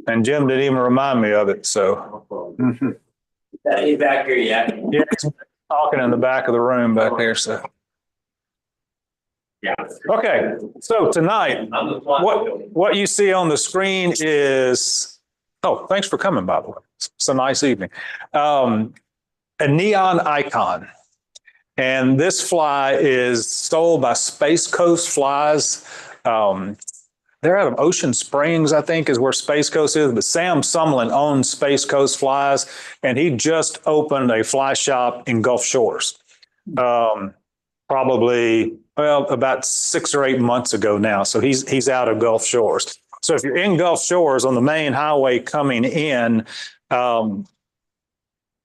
And Jim didn't even remind me of it, so. He's back here yet? Yeah, he's talking in the back of the room back there, so. Yeah. Okay, so tonight, what you see on the screen is, oh, thanks for coming, by the way. It's a nice evening. A neon icon. And this fly is sold by Space Coast Flies. They're out of Ocean Springs, I think, is where Space Coast is. But Sam Sumlin owns Space Coast Flies, and he just opened a fly shop in Gulf Shores. Probably, well, about 6 or 8 months ago now. So he's out of Gulf Shores. So if you're in Gulf Shores on the main highway coming in,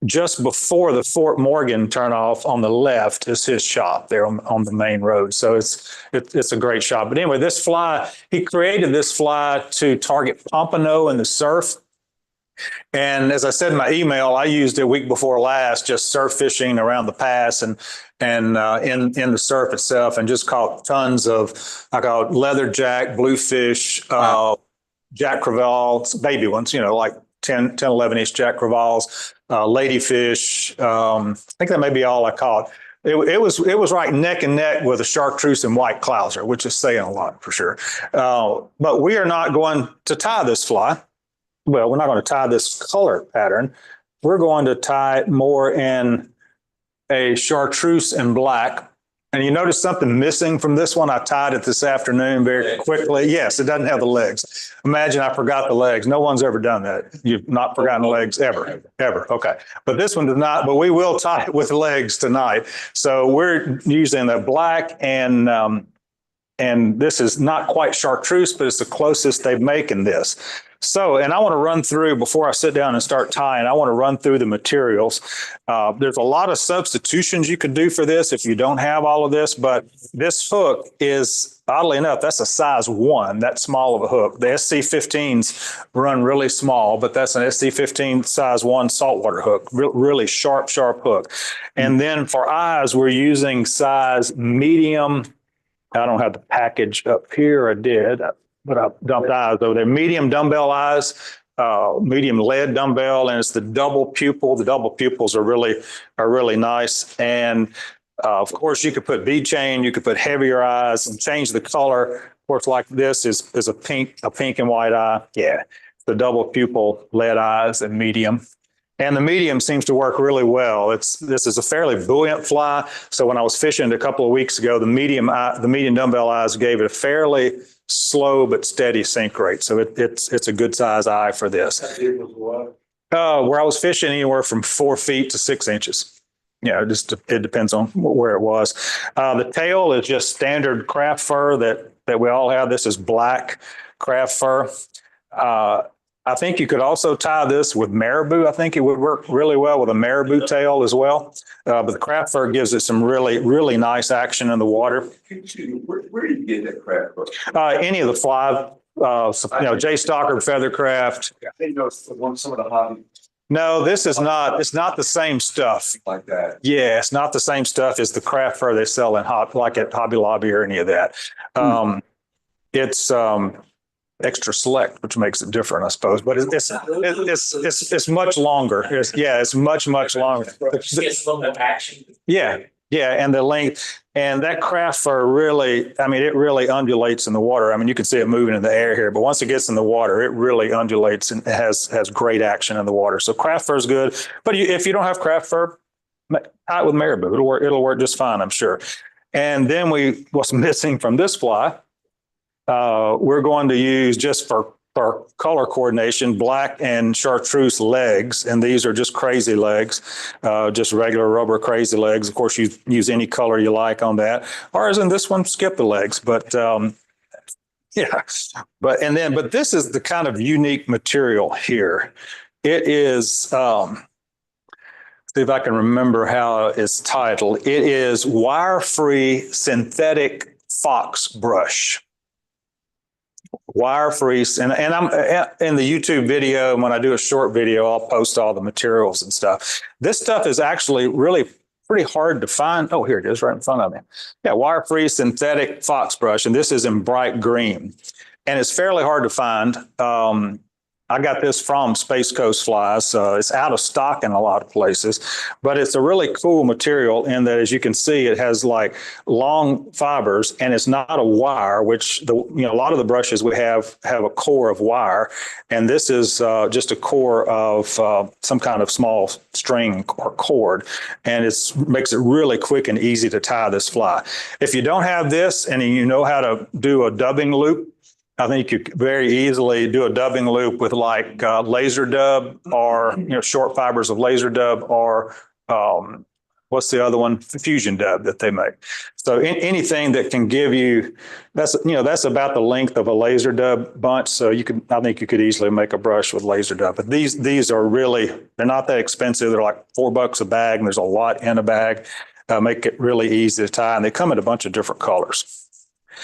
just before the Fort Morgan turnoff on the left is his shop there on the main road. So it's a great shop. But anyway, this fly, he created this fly to target pompano in the surf. And as I said in my email, I used it a week before last, just surf fishing around the pass and in the surf itself, and just caught tons of, I caught leatherjack, bluefish, Jack Crevalle, baby ones, like 10, 11-inch Jack Crevalles, ladyfish. I think that may be all I caught. It was right neck and neck with a chartreuse and white clouser, which is saying a lot for sure. But we are not going to tie this fly. Well, we're not going to tie this color pattern. We're going to tie it more in a chartreuse and black. And you notice something missing from this one. I tied it this afternoon very quickly. Yes, it doesn't have the legs. Imagine I forgot the legs. No one's ever done that. You've not forgotten the legs ever. Okay. But this one does not, but we will tie it with legs tonight. So we're using the black, and this is not quite chartreuse, but it's the closest they make in this. So, and I want to run through, before I sit down and start tying, I want to run through the materials. There's a lot of substitutions you could do for this if you don't have all of this, but this hook is, oddly enough, that's a size 1, that small of a hook. The SC15s run really small, but that's an SC15 size 1 saltwater hook, really sharp hook. And then for eyes, we're using size medium. I don't have the package up here. I did, but I dumped eyes over there. Medium dumbbell eyes, medium lead dumbbell, and it's the double pupil. The double pupils are really nice. And of course, you could put bead chain, you could put heavier eyes and change the color. Of course, like this is a pink and white eye. Yeah, the double pupil lead eyes and medium. And the medium seems to work really well. This is a fairly buoyant fly. So when I was fishing it a couple of weeks ago, the medium dumbbell eyes gave it a fairly slow but steady sink rate. So it's a good size eye for this. Where I was fishing, anywhere from 4 feet to 6 inches. Yeah, it depends on where it was. The tail is just standard craft fur that we all have. This is black craft fur. I think you could also tie this with marabou. I think it would work really well with a marabou tail as well. But the craft fur gives it some really nice action in the water. Where do you get that craft fur? Any of the fly, Jay Stocker, Feathercraft. I think some of the hobby. No, this is not. It's not the same stuff. Like that. Yeah, it's not the same stuff as the craft fur they sell in like at Hobby Lobby or any of that. It's extra select, which makes it different, I suppose. But it's much longer. It's much longer. It gets a little more action. Yeah, and the length, and that craft fur really, it really undulates in the water. You can see it moving in the air here, but once it gets in the water, it really undulates and has great action in the water. So craft fur is good, but if you don't have craft fur, tie it with marabou. It'll work just fine, I'm sure. And then what's missing from this fly, we're going to use, just for color coordination, black and chartreuse legs. And these are just crazy legs, just regular rubber crazy legs. Of course, you use any color you like on that. Or as in this one, skip the legs. But yeah, but this is the kind of unique material here. It is, see if I can remember how it's titled. It is wire-free synthetic fox brush. Wire-free, and I'm in the YouTube video, and when I do a short video, I'll post all the materials and stuff. This stuff is actually really pretty hard to find. Oh, here it is right in front of me. Yeah, wire-free synthetic fox brush, and this is in bright green. and it's fairly hard to find. I got this from Space Coast Flies. It's out of stock in a lot of places, but it's a really cool material in that, as you can see, it has like long fibers and it's not a wire, which a lot of the brushes we have a core of wire, and this is just a core of some kind of small string or cord, and it makes it really quick and easy to tie this fly. If you don't have this and you know how to do a dubbing loop, I think you could very easily do a dubbing loop with like laser dub, or short fibers of laser dub, or what's the other one? Fusion dub that they make. So anything that can give you, that's about the length of a laser dub bunch. So I think you could easily make a brush with laser dub. But these are really, they're not that expensive. They're like $4 a bag, and there's a lot in a bag. Make it really easy to tie, and they come in a bunch of different colors.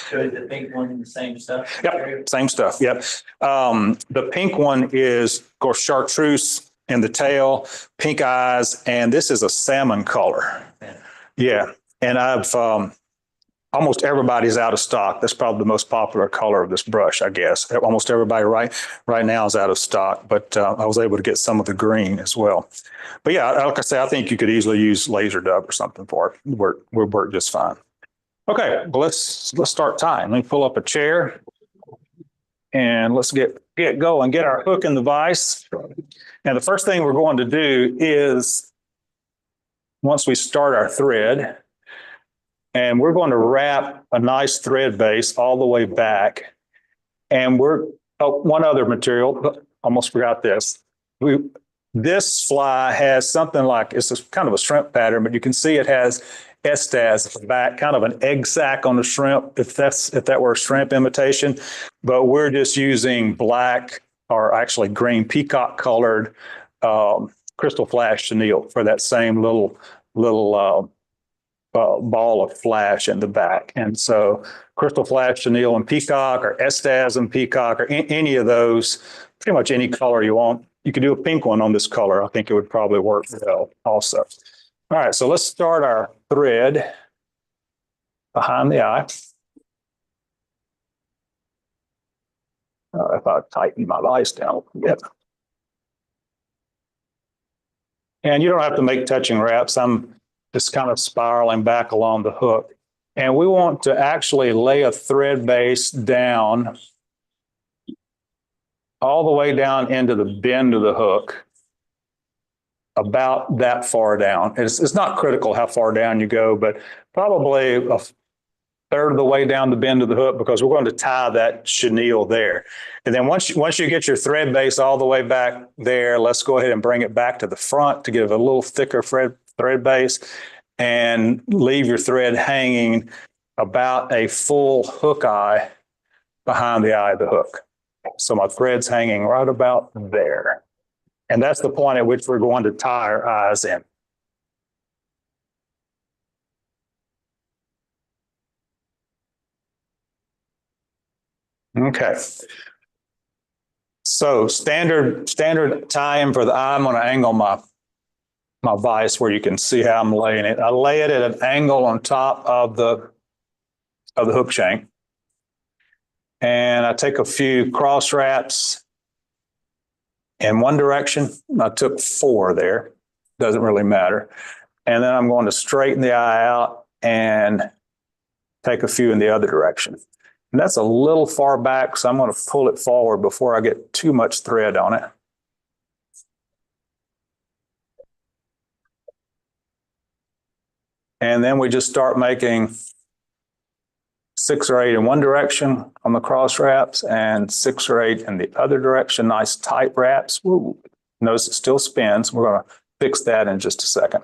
So is the pink one the same stuff? Yep, same stuff. Yep. The pink one is, of course, chartreuse in the tail, pink eyes, and this is a salmon color. Yeah, and I've almost everybody's out of stock. That's probably the most popular color of this brush, I guess. Almost everybody right now is out of stock, but I was able to get some of the green as well. But yeah, like I say, I think you could easily use laser dub or something for it. Would work just fine. Okay, well, let's start tying. Let me pull up a chair and let's get going, get our hook in the vise. And the first thing we're going to do is, once we start our thread, and we're going to wrap a nice thread base all the way back. And one other material, almost forgot this. This fly has something like, it's kind of a shrimp pattern, but you can see it has estaz at the back, kind of an egg sac on the shrimp, if that were a shrimp imitation. But we're just using black, or actually green peacock colored crystal flash chenille for that same little ball of flash in the back. And so crystal flash chenille and peacock, or estaz and peacock, or any of those, pretty much any color you want. You could do a pink one on this color. I think it would probably work well also. All right, so let's start our thread behind the eye. If I tighten my vise down a bit. And you don't have to make touching wraps. I'm just kind of spiraling back along the hook. And we want to actually lay a thread base down all the way down into the bend of the hook, about that far down. It's not critical how far down you go, but probably a third of the way down the bend of the hook, because we're going to tie that chenille there. And then once you get your thread base all the way back there, let's go ahead and bring it back to the front to give a little thicker thread base, and leave your thread hanging about a full hook eye behind the eye of the hook. So my thread's hanging right about there. And that's the point at which we're going to tie our eyes in. Okay. So standard tie-in for the eye. I'm going to angle my vise where you can see how I'm laying it. I lay it at an angle on top of the hook shank. And I take a few cross wraps in one direction. I took 4 there. Doesn't really matter. And then I'm going to straighten the eye out and take a few in the other direction. And that's a little far back, so I'm going to pull it forward before I get too much thread on it. And then we just start making 6 or 8 in one direction on the cross wraps, and 6 or 8 in the other direction. Nice tight wraps. Woo. Notice it still spins. We're going to fix that in just a second.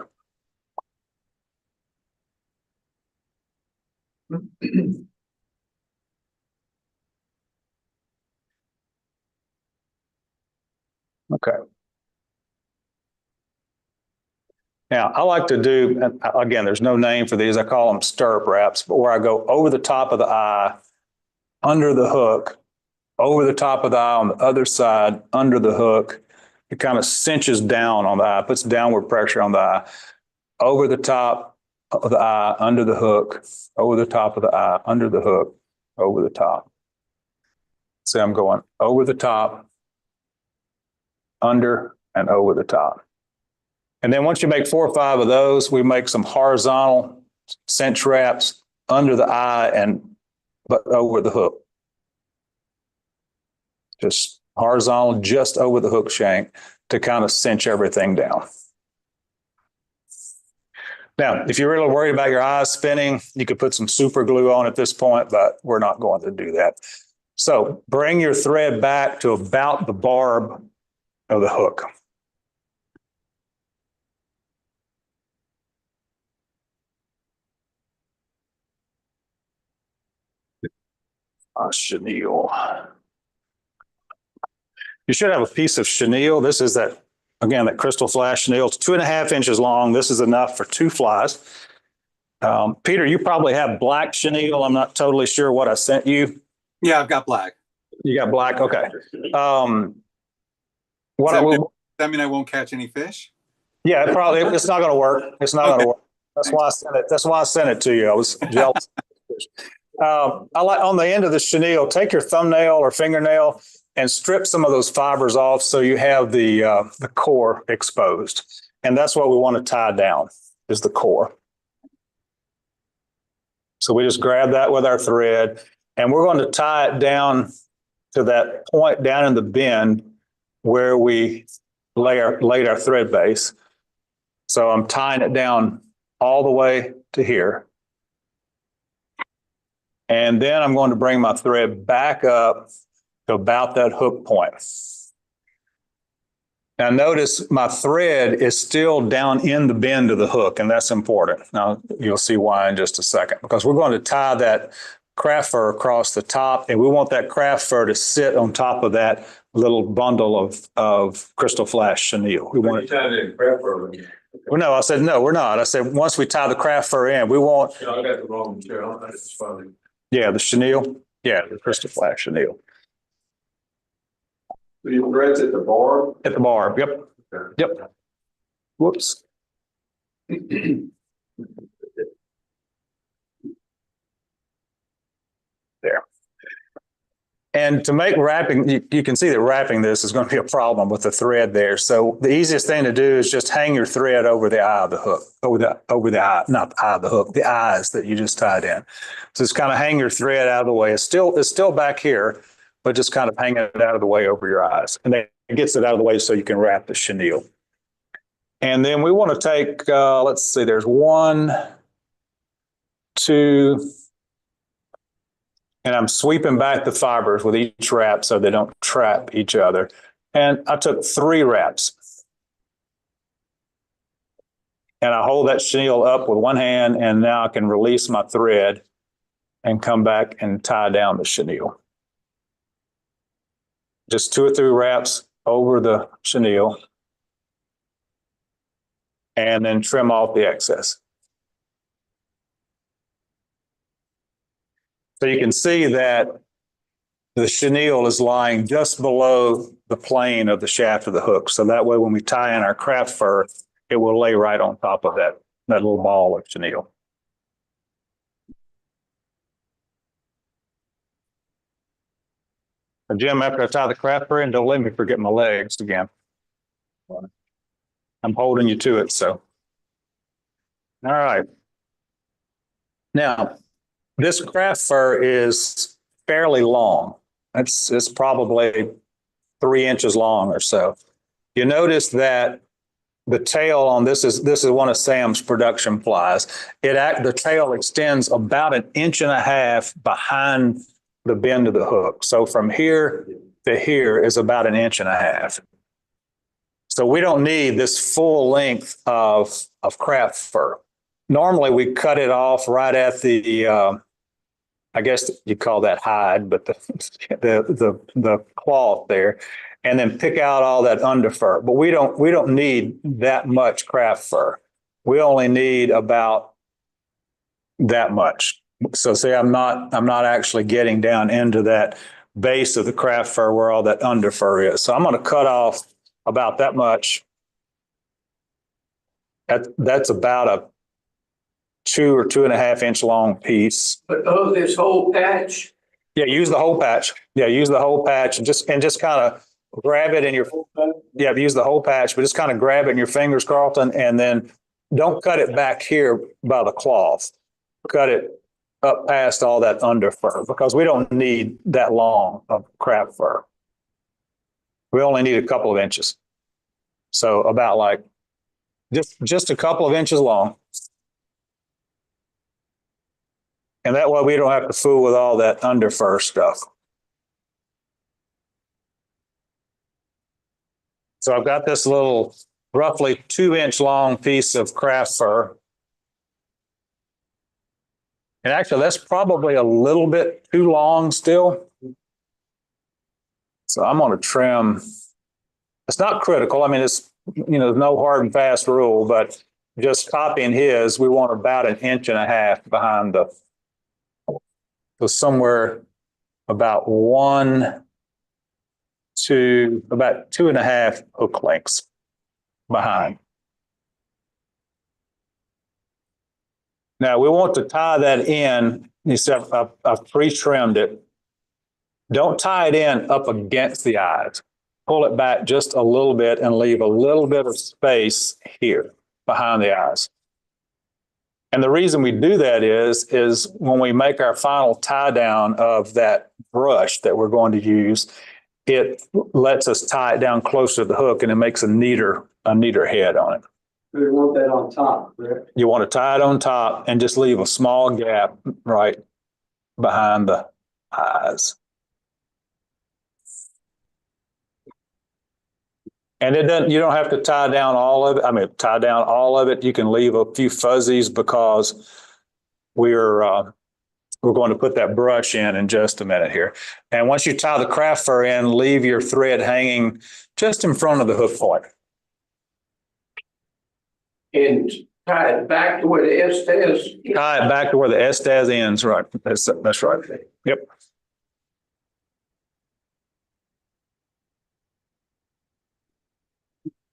Okay. Now, I like to do, again, there's no name for these. I call them stirrup wraps, but where I go over the top of the eye, under the hook, over the top of the eye on the other side, under the hook. It kind of cinches down on the eye, puts downward pressure on the eye. Over the top of the eye, under the hook, over the top of the eye, under the hook, over the top. So I'm going over the top, under, and over the top. And then once you make 4 or 5 of those, we make some horizontal cinch wraps under the eye and over the hook. Just horizontal, just over the hook shank to kind of cinch everything down. Now, if you're really worried about your eyes spinning, you could put some super glue on at this point, but we're not going to do that. So bring your thread back to about the barb of the hook. Chenille. You should have a piece of chenille. This is that, again, that crystal flash chenille. It's 2.5 inches long. This is enough for 2 flies. Peter, you probably have black chenille. I'm not totally sure what I sent you. Yeah, I've got black. You got black? Okay. Does that mean I won't catch any fish? Yeah, it's not going to work. It's not going to work. That's why I sent it. That's why I sent it to you. I was jealous. I like on the end of the chenille, take your thumbnail or fingernail and strip some of those fibers off so you have the core exposed. And that's what we want to tie down, is the core. So we just grab that with our thread, and we're going to tie it down to that point down in the bend where we laid our thread base. So I'm tying it down all the way to here. And then I'm going to bring my thread back up to about that hook point. Now notice my thread is still down in the bend of the hook, and that's important. Now you'll see why in just a second, because we're going to tie that craft fur across the top, and we want that craft fur to sit on top of that little bundle of crystal flash chenille. We want it. Well, no, I said, no, we're not. I said, once we tie the craft fur in, we want. I got the wrong material. That's funny. Yeah, the chenille. Yeah, the crystal flash chenille. So your thread's at the barb? At the barb, yep. Okay. Yep. Whoops. There. And to make wrapping, you can see that wrapping this is going to be a problem with the thread there. So the easiest thing to do is just hang your thread over the eye of the hook, over the eye, not the eye of the hook, the eyes that you just tied in. So just kind of hang your thread out of the way. It's still back here, but just kind of hang it out of the way over your eyes. And then it gets it out of the way so you can wrap the chenille. And then we want to take, let's see, there's 1, 2, and I'm sweeping back the fibers with each wrap so they don't trap each other. And I took 3 wraps. And I hold that chenille up with one hand, and now I can release my thread and come back and tie down the chenille. Just 2 or 3 wraps over the chenille, and then trim off the excess. So you can see that the chenille is lying just below the plane of the shaft of the hook. So that way, when we tie in our craft fur, it will lay right on top of that little ball of chenille. And Jim, after I tie the craft fur in, don't let me forget my legs again. I'm holding you to it, so. All right. Now, this craft fur is fairly long. It's probably 3 inches long or so. You notice that the tail on this is one of Sam's production flies. The tail extends about 1.5 inches behind the bend of the hook. So from here to here is about 1.5 inches. So we don't need this full length of craft fur. Normally we cut it off right at the I guess you call that hide, but the cloth there, and then pick out all that under fur. But we don't need that much craft fur. We only need about that much. So see, I'm not actually getting down into that base of the craft fur where all that under fur is. So I'm going to cut off about that much. That's about a 2 or 2.5 inch long piece. But this whole patch? Yeah, use the whole patch. Yeah, use the whole patch and just kind of grab it in your, yeah, use the whole patch, but just kind of grab it in your fingers, Carlton, and then don't cut it back here by the cloth. Cut it up past all that under fur because we don't need that long of crab fur. We only need a couple of inches. So about like just a couple of inches long. And that way we don't have to fool with all that under fur stuff. So I've got this little roughly 2-inch long piece of craft fur. And actually that's probably a little bit too long still. So I'm going to trim. It's not critical. I mean, it's, you know, no hard and fast rule, but just copying his, we want about 1.5 inches behind the, so somewhere about 1 to about 2.5 hook lengths behind. Now we want to tie that in. You see, I've pre-trimmed it. Don't tie it in up against the eyes. Pull it back just a little bit and leave a little bit of space here behind the eyes. And the reason we do that is when we make our final tie down of that brush that we're going to use, it lets us tie it down closer to the hook and it makes a neater head on it. We want that on top, correct? You want to tie it on top and just leave a small gap right behind the eyes. And it doesn't, you don't have to tie down all of it. I mean, tie down all of it. You can leave a few fuzzies because we're going to put that brush in just a minute here. And once you tie the craft fur in, leave your thread hanging just in front of the hook point. And tie it back to where the Estes. Tie it back to where the Estes ends, right? That's right. Yep.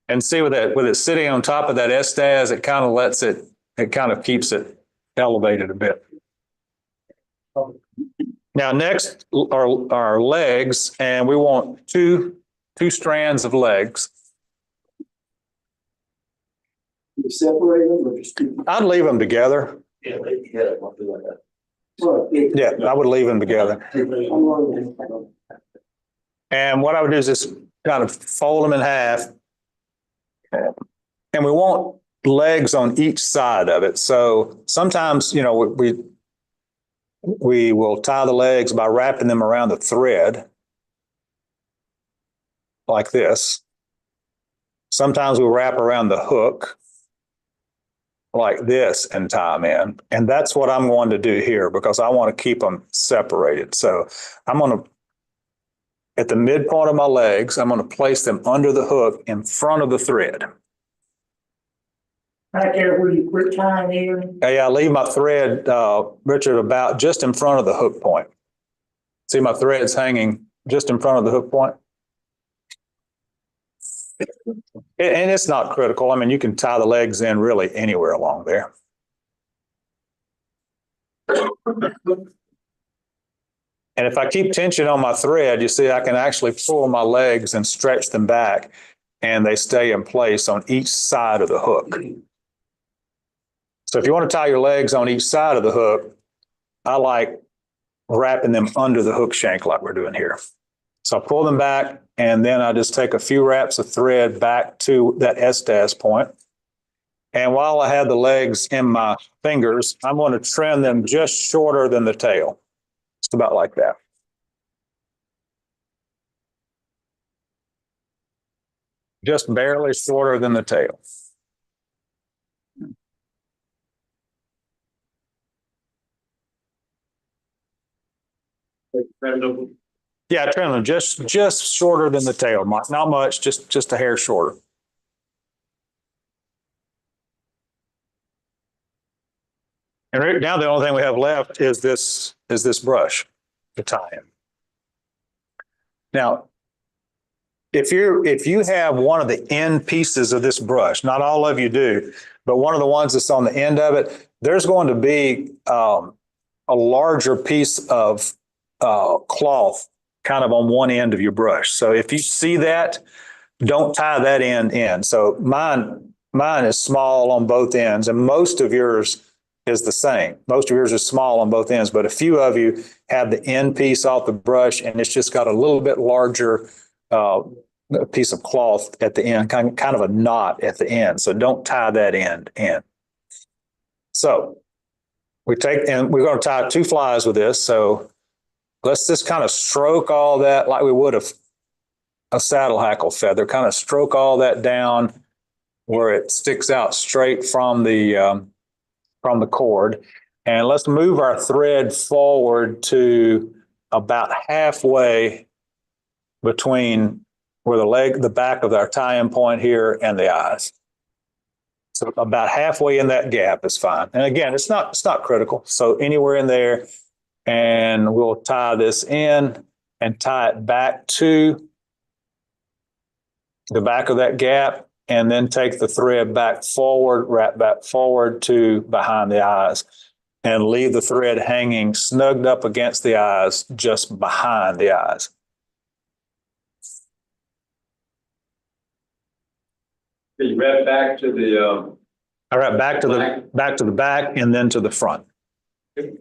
And see with it sitting on top of that Estes, it kind of keeps it elevated a bit. Now next are our legs, and we want two strands of legs. You separate them or just? I'd leave them together. Yeah, they together, won't do like that. Well, Yeah, I would leave them together. And what I would do is just kind of fold them in half. And we want legs on each side of it. So sometimes, you know, we will tie the legs by wrapping them around the thread like this. Sometimes we'll wrap around the hook like this and tie them in. And that's what I'm going to do here because I want to keep them separated. So I'm going to, at the midpoint of my legs, I'm going to place them under the hook in front of the thread. Right there where you quit tying in. Yeah, I leave my thread, Richard, about just in front of the hook point. See my thread's hanging just in front of the hook point? And it's not critical. I mean, you can tie the legs in really anywhere along there. And if I keep tension on my thread, you see, I can actually pull my legs and stretch them back and they stay in place on each side of the hook. So if you want to tie your legs on each side of the hook, I like wrapping them under the hook shank like we're doing here. So I pull them back and then I just take a few wraps of thread back to that Estes point. And while I have the legs in my fingers, I'm going to trim them just shorter than the tail. Just about like that. Just barely shorter than the tail. Yeah, trim them just shorter than the tail. Not much, just a hair shorter. And right now the only thing we have left is this brush to tie in. Now, if you have one of the end pieces of this brush, not all of you do, but one of the ones that's on the end of it, there's going to be a larger piece of cloth kind of on one end of your brush. So if you see that, don't tie that end in. So mine is small on both ends, and most of yours is the same. Most of yours is small on both ends, but a few of you have the end piece off the brush and it's just got a little bit larger piece of cloth at the end, kind of a knot at the end. So don't tie that end in. So we're going to tie 2 flies with this. So let's just kind of stroke all that like we would a saddle hackle feather, kind of stroke all that down where it sticks out straight from the cord. And let's move our thread forward to about halfway between where the back of our tie-in point here and the eyes. So about halfway in that gap is fine. And again, it's not critical. So anywhere in there, and we'll tie this in and tie it back to the back of that gap, and then take the thread back forward, wrap back forward to behind the eyes, and leave the thread hanging snugged up against the eyes, just behind the eyes. You wrap back to the, I wrap back to the back and then to the front. And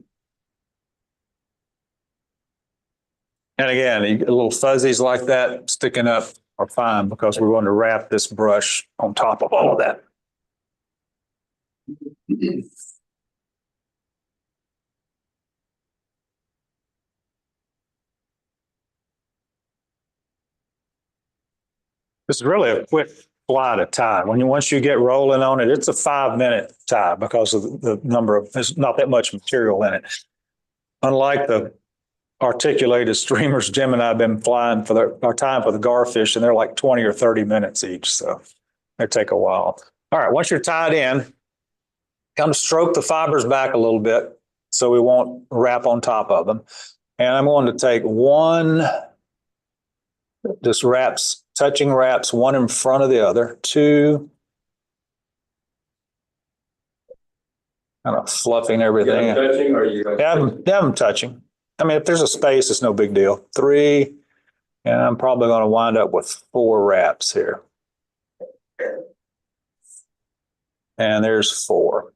again, little fuzzies like that sticking up are fine because we're going to wrap this brush on top of all of that. This is really a quick fly to tie. Once you get rolling on it, it's a 5-minute tie because of the number of, there's not that much material in it. Unlike the articulated streamers Jim and I have been flying for our time for the garfish, and they're like 20 or 30 minutes each. So they take a while. All right, once you're tied in, kind of stroke the fibers back a little bit so we won't wrap on top of them. And I'm going to take touching wraps, one in front of the other, 2, kind of fluffing everything. touching or you? Have them touching. I mean, if there's a space, it's no big deal. 3, and I'm probably going to wind up with 4 wraps here. And there's 4.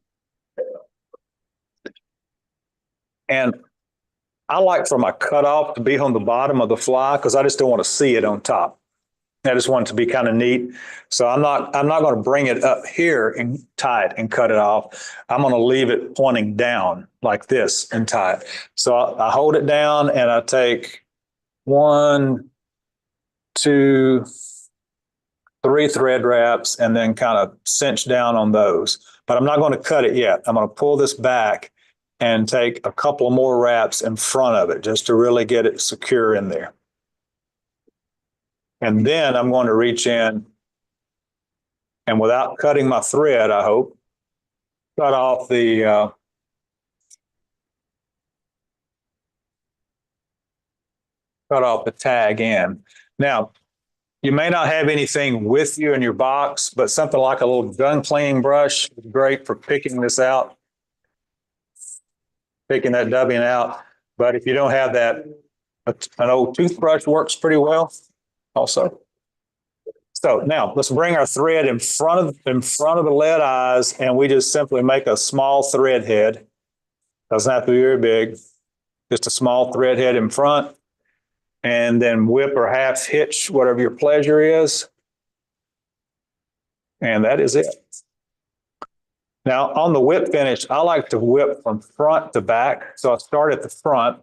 And I like for my cutoff to be on the bottom of the fly because I just don't want to see it on top. I just want it to be kind of neat. So I'm not going to bring it up here and tie it and cut it off. I'm going to leave it pointing down like this and tie it. So I hold it down and I take 1, 2, 3 thread wraps and then kind of cinch down on those. But I'm not going to cut it yet. I'm going to pull this back and take a couple of more wraps in front of it just to really get it secure in there. And then I'm going to reach in and without cutting my thread, I hope, cut off the tag end. Now, you may not have anything with you in your box, but something like a little gun cleaning brush is great for picking this out, picking that dubbing out. But if you don't have that, an old toothbrush works pretty well also. So now let's bring our thread in front of the lead eyes, and we just simply make a small thread head. Doesn't have to be very big, just a small thread head in front, and then whip or half hitch, whatever your pleasure is. And that is it. Now on the whip finish, I like to whip from front to back. So I start at the front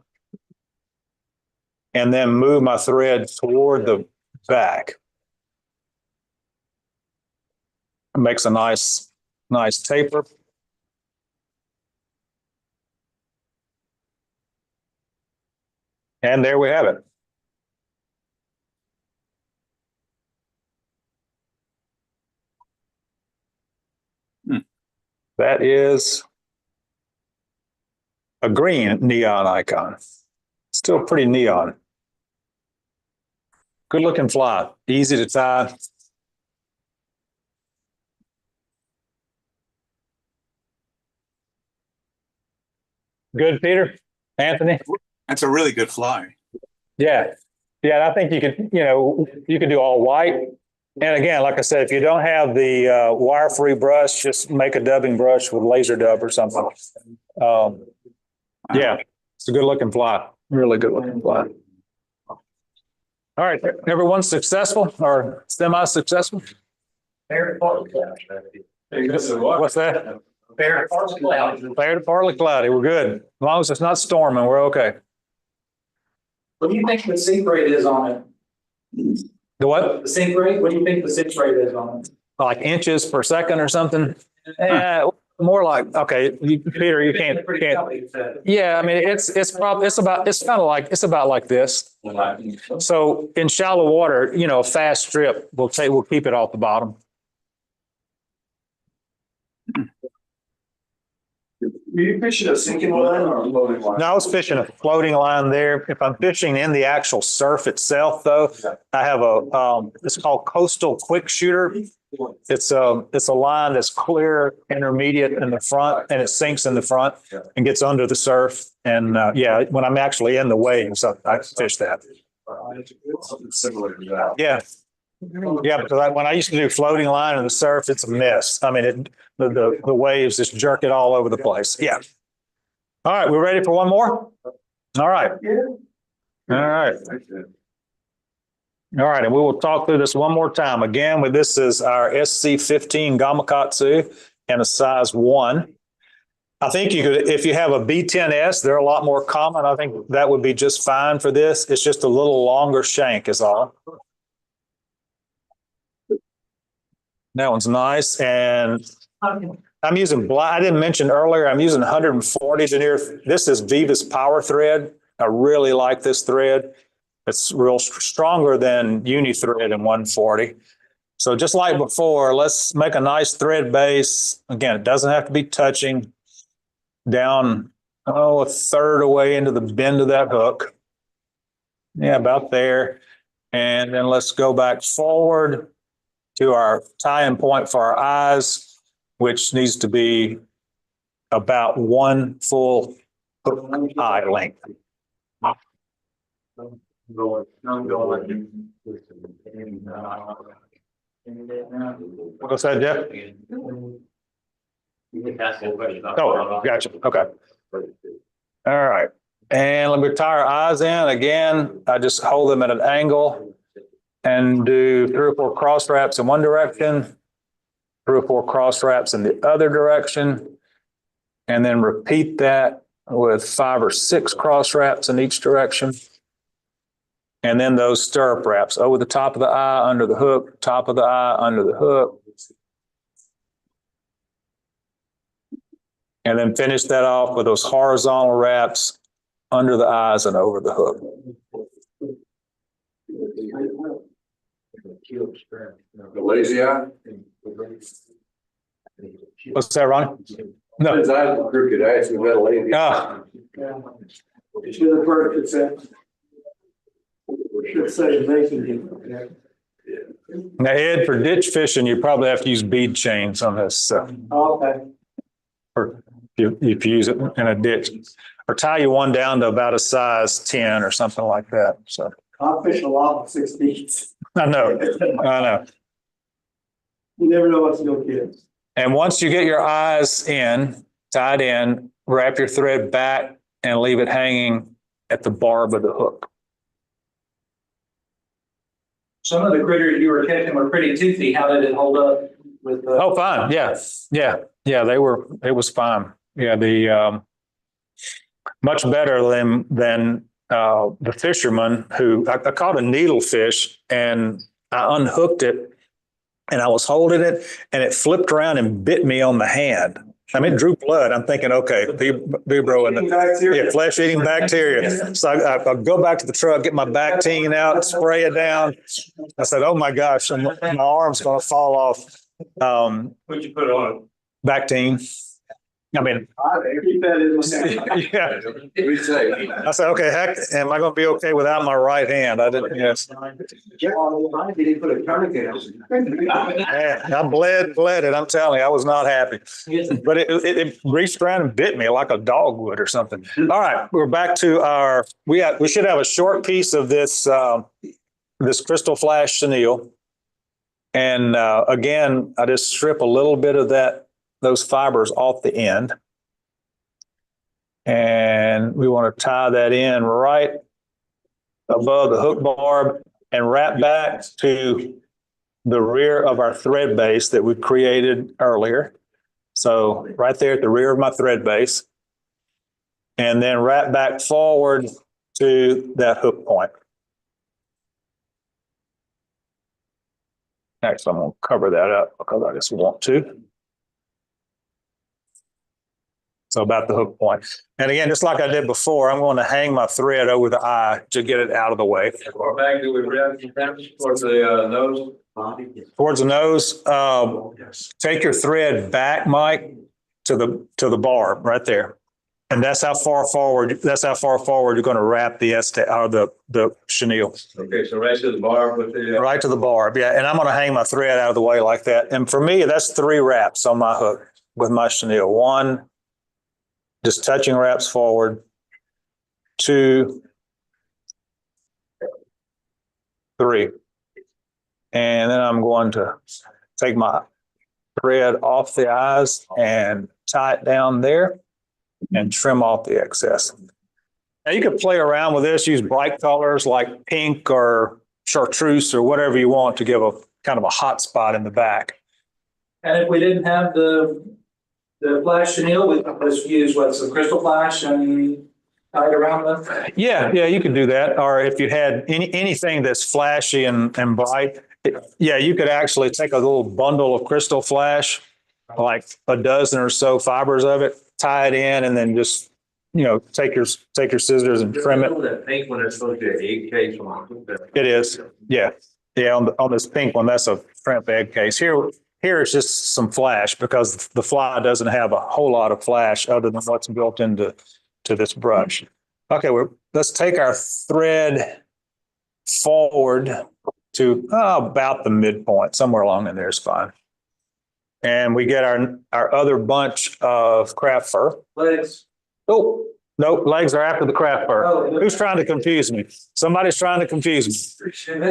and then move my thread toward the back. It makes a nice taper. And there we have it. That is a green neon icon. Still pretty neon. Good looking fly, easy to tie. Good, Peter? Anthony? That's a really good fly. Yeah. Yeah. And I think you could do all white. And again, like I said, if you don't have the wire-free brush, just make a dubbing brush with laser dub or something. Yeah, it's a good looking fly. Really good looking fly. All right, everyone's successful or semi-successful? Fair to partly cloudy. What's that? Fair to partly cloudy. Fair to partly cloudy. We're good. As long as it's not storming, we're okay. What do you think the sink rate is on it? The what? The sink rate? What do you think the sink rate is on it? Like inches per second or something? Yeah, more like, okay, Peter, you can't. Yeah, I mean, it's probably, it's about like this. So in shallow water, a fast strip will keep it off the bottom. Are you fishing a sinking line or a floating line? No, I was fishing a floating line there. If I'm fishing in the actual surf itself, though, I have it's called Coastal Quick Shooter. It's a line that's clear, intermediate in the front, and it sinks in the front and gets under the surf. And when I'm actually in the waves, I fish that. Something similar to that. Yeah. Yeah, because when I used to do floating line in the surf, it's a mess. I mean, the waves just jerk it all over the place. Yeah. All right, we're ready for one more? All right. All right. All right, and we will talk through this one more time. Again, this is our SC15 Gamakatsu and a size 1. I think you could, if you have a B10S, they're a lot more common. I think that would be just fine for this. It's just a little longer shank is all. That one's nice. And I'm using black. I didn't mention earlier, I'm using 140 denier. This is Viva's Power Thread. I really like this thread. It's real stronger than Uni thread in 140. So just like before, let's make a nice thread base. Again, it doesn't have to be touching down, a third away into the bend of that hook. Yeah, about there. And then let's go back forward to our tie-in point for our eyes, which needs to be about 1 full hook eye length. What's that, Jeff? Oh, gotcha. Okay. All right. And let me tie our eyes in. Again, I just hold them at an angle and do 3 or 4 cross wraps in one direction, 3 or 4 cross wraps in the other direction, and then repeat that with 5 or 6 cross wraps in each direction. And then those stirrup wraps over the top of the eye, under the hook, top of the eye, under the hook. And then finish that off with those horizontal wraps under the eyes and over the hook. The lazy eye? What's that, Ronnie? No. His eyes are crooked. I asked him about a lazy eye. Should have heard it said. Should say making it. Now, Ed, for ditch fishing, you probably have to use bead chains on this. So, Okay. or if you use it in a ditch, or tie you one down to about a size 10 or something like that. So I fish a lot with 6 beats. I know. You never know what's going to get. And once you get your eyes tied in, wrap your thread back and leave it hanging at the barb of the hook. Some of the critters you were catching were pretty toothy. How did it hold up with the? Oh, fine. Yeah. It was fine. Yeah. The, much better than the fisherman who I caught a needlefish and I unhooked it and I was holding it and it flipped around and bit me on the hand. I mean, it drew blood. I'm thinking, okay, vibro and the flesh eating bacteria. So I go back to the truck, get my Bactine out, spray it down. I said, oh my gosh, my arm's going to fall off. What'd you put on Bactine. I mean, Keep that in mind. yeah. We say. I said, okay, heck, am I going to be okay without my right hand? I didn't, yes. Did he put a tourniquet on? Man, I bled it. I'm telling you, I was not happy. But it reached around and bit me like a dog would or something. All right, we're back to we should have a short piece of this, this crystal flash chenille. And again, I just strip a little bit of those fibers off the end. And we want to tie that in right above the hook barb and wrap back to the rear of our thread base that we created earlier. So right there at the rear of my thread base. And then wrap back forward to that hook point. Actually, I'm going to cover that up because I just want to. So about the hook point. And again, just like I did before, I'm going to hang my thread over the eye to get it out of the way. Or back, do we wrap towards the nose? Towards the nose, take your thread back, Mike, to the barb right there. And that's how far forward you're going to wrap the the chenille. Okay, so right to the barb with the. Right to the barb, yeah. And I'm going to hang my thread out of the way like that. And for me, that's 3 wraps on my hook with my chenille. 1, just touching wraps forward. 2, 3. And then I'm going to take my thread off the eyes and tie it down there and trim off the excess. Now you could play around with this, use bright colors like pink or chartreuse or whatever you want to give a kind of a hot spot in the back. And if we didn't have the flash chenille, we could just use some crystal flash and tie it around them. Yeah, you could do that. Or if you had anything that's flashy and bright, yeah, you could actually take a little bundle of crystal flash, like a dozen or so fibers of it, tie it in, and then just, take your scissors and trim it. That pink one is supposed to be an egg case one. It is, yeah. On this pink one, that's a shrimp egg case. Here it's just some flash because the fly doesn't have a whole lot of flash other than what's built into this brush. Okay, let's take our thread forward to about the midpoint, somewhere along in there is fine. And we get our other bunch of craft fur. Legs. Oh, no, legs are after the craft fur. Oh. Who's trying to confuse me? Somebody's trying to confuse me.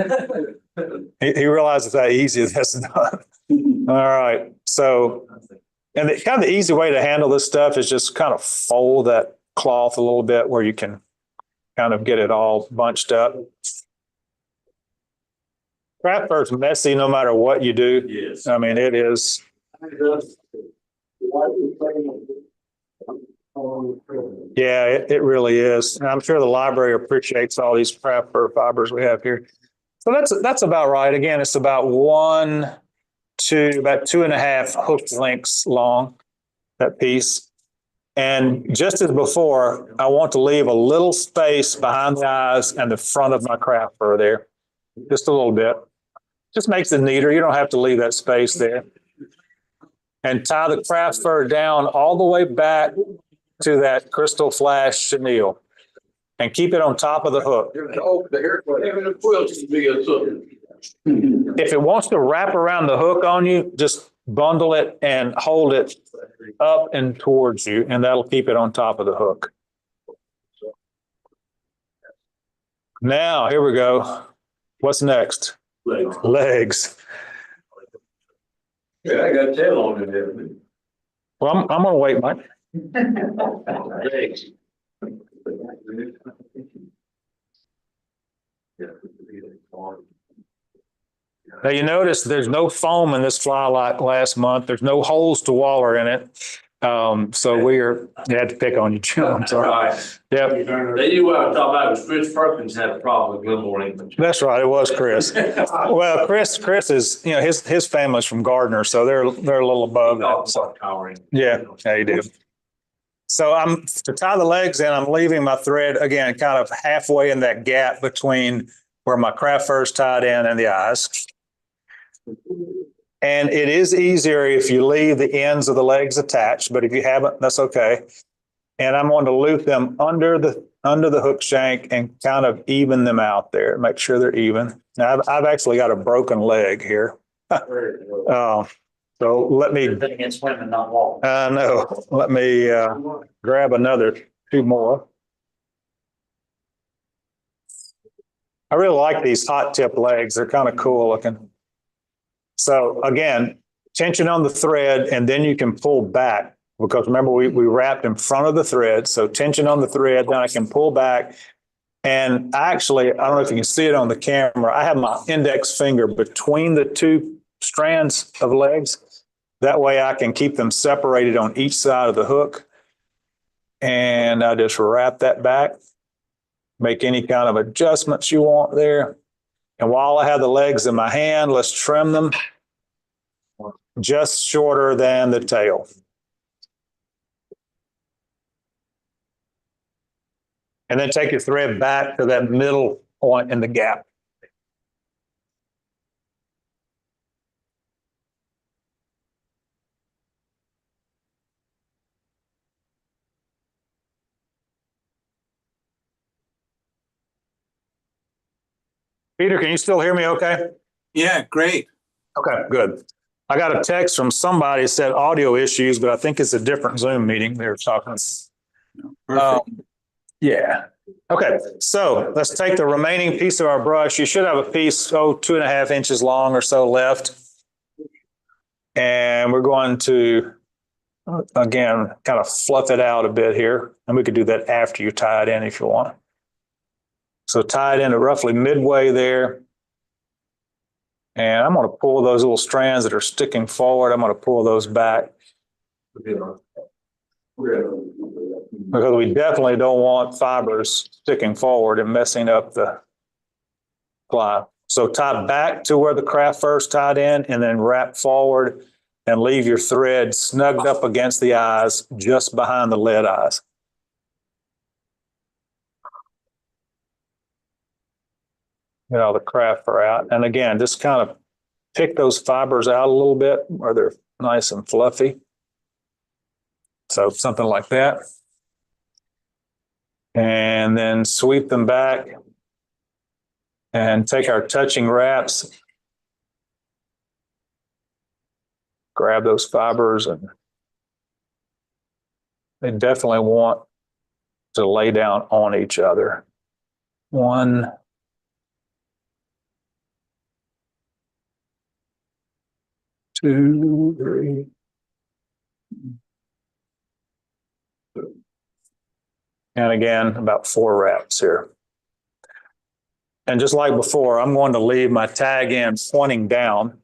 He realizes how easy that's done. All right. So, and kind of the easy way to handle this stuff is just kind of fold that cloth a little bit where you can kind of get it all bunched up. Craft fur is messy no matter what you do. Yes. I mean, it is. Yeah, it really is. And I'm sure the library appreciates all these craft fur fibers we have here. So that's about right. Again, it's about 1 to about 2.5 hook lengths long, that piece. And just as before, I want to leave a little space behind the eyes and the front of my craft fur there. Just a little bit. Just makes it neater. You don't have to leave that space there. And tie the craft fur down all the way back to that crystal flash chenille and keep it on top of the hook. If it wants to wrap around the hook on you, just bundle it and hold it up and towards you, and that'll keep it on top of the hook. Now, here we go. What's next? Legs. Yeah, I got tail on it there. Well, I'm going to wait, Mike. Legs. Now you notice there's no foam in this fly like last month. There's no holes to waller in it. So you had to pick on you, Jim. I'm sorry. Right. Yep, They knew what I was talking about, was Chris Perkins had a problem with Glenmore English. that's right. It was Chris. Well, Chris is, his family's from Gardner, so they're a little above that. So, yeah, you do. So to tie the legs in, I'm leaving my thread again, kind of halfway in that gap between where my craft fur is tied in and the eyes. And it is easier if you leave the ends of the legs attached, but if you haven't, that's okay. And I'm going to loop them under the hook shank and kind of even them out there, make sure they're even. Now I've actually got a broken leg here. So let me, Then against women, not walking. no, let me grab another two more. I really like these hot tip legs. They're kind of cool looking. So again, tension on the thread, and then you can pull back because remember we wrapped in front of the thread. So tension on the thread, then I can pull back. And actually, I don't know if you can see it on the camera. I have my index finger between the two strands of legs. That way I can keep them separated on each side of the hook. And I just wrap that back, make any kind of adjustments you want there. And while I have the legs in my hand, let's trim them just shorter than the tail. And then take your thread back to that middle point in the gap. Peter, can you still hear me okay? Yeah, great. Okay, good. I got a text from somebody that said audio issues, but I think it's a different Zoom meeting they were talking. Perfect. Yeah. Okay, so let's take the remaining piece of our brush. You should have a piece, 2.5 inches long or so left. And we're going to, again, kind of fluff it out a bit here. And we could do that after you tie it in if you want. So tie it in at roughly midway there. And I'm going to pull those little strands that are sticking forward. I'm going to pull those back because we definitely don't want fibers sticking forward and messing up the ply. So tie back to where the craft first tied in and then wrap forward and leave your thread snugged up against the eyes just behind the lead eyes. Get all the craft fur out. And again, just kind of pick those fibers out a little bit where they're nice and fluffy. So something like that. And then sweep them back and take our touching wraps. Grab those fibers, and they definitely want to lay down on each other. 1, 2, 3. And again, about 4 wraps here. And just like before, I'm going to leave my tag end pointing down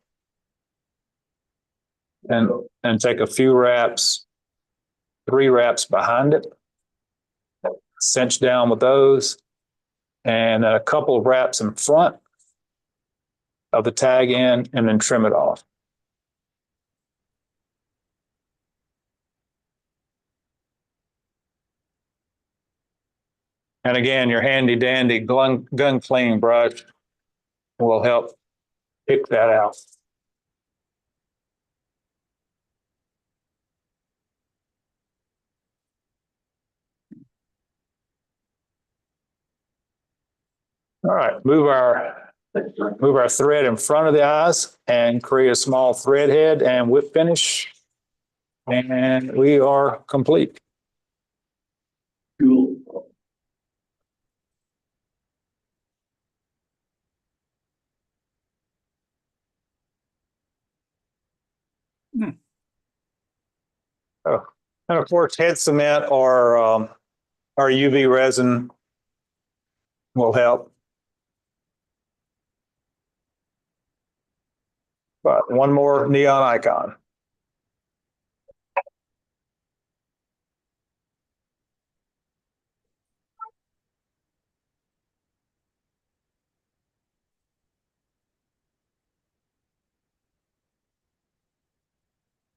and take a few wraps, 3 wraps behind it, cinch down with those, and then a couple of wraps in front of the tag end, and then trim it off. And again, your handy dandy gun cleaning brush will help pick that out. All right, move our thread in front of the eyes and create a small thread head and whip finish. And we are complete. Cool. Oh, and of course, head cement or UV resin will help. But one more neon icon.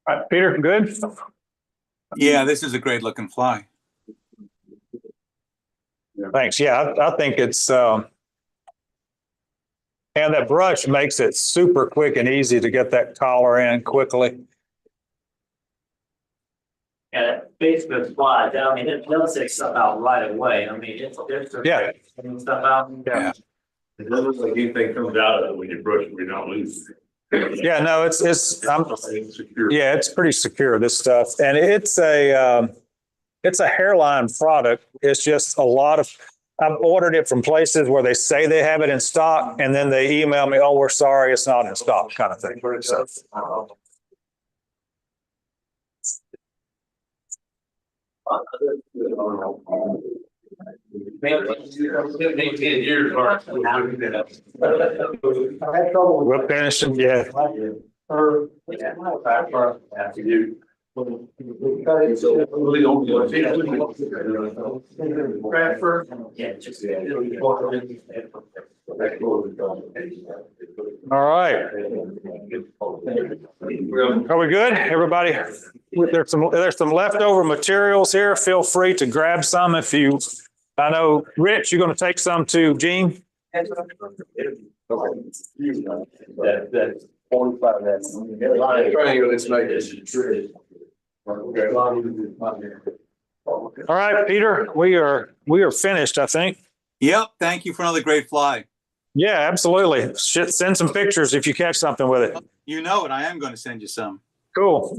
All right, Peter, good? Yeah, this is a great looking fly. Thanks. Yeah, I think it's And that brush makes it super quick and easy to get that collar in quickly. And it basically flies down. I mean, it does take stuff out right away. I mean, it's Yeah. stuff out. Yeah. It doesn't look like anything comes out of it when you brush it, we don't lose. Yeah, no, it's Secure. yeah, it's pretty secure, this stuff. And it's a hairline product. It's just a lot of, I've ordered it from places where they say they have it in stock and then they email me, oh, we're sorry, it's not in stock kind of thing. So, we'll finish it, yeah. All right. Are we good? Everybody, there's some leftover materials here. Feel free to grab some if you, I know, Rich, you're going to take some to Gene? That's 45, that's. Triangle, let's make it. All right, Peter, we are finished, I think. Yep. Thank you for another great fly. Yeah, absolutely. Send some pictures if you catch something with it. You know it. I am going to send you some. Cool.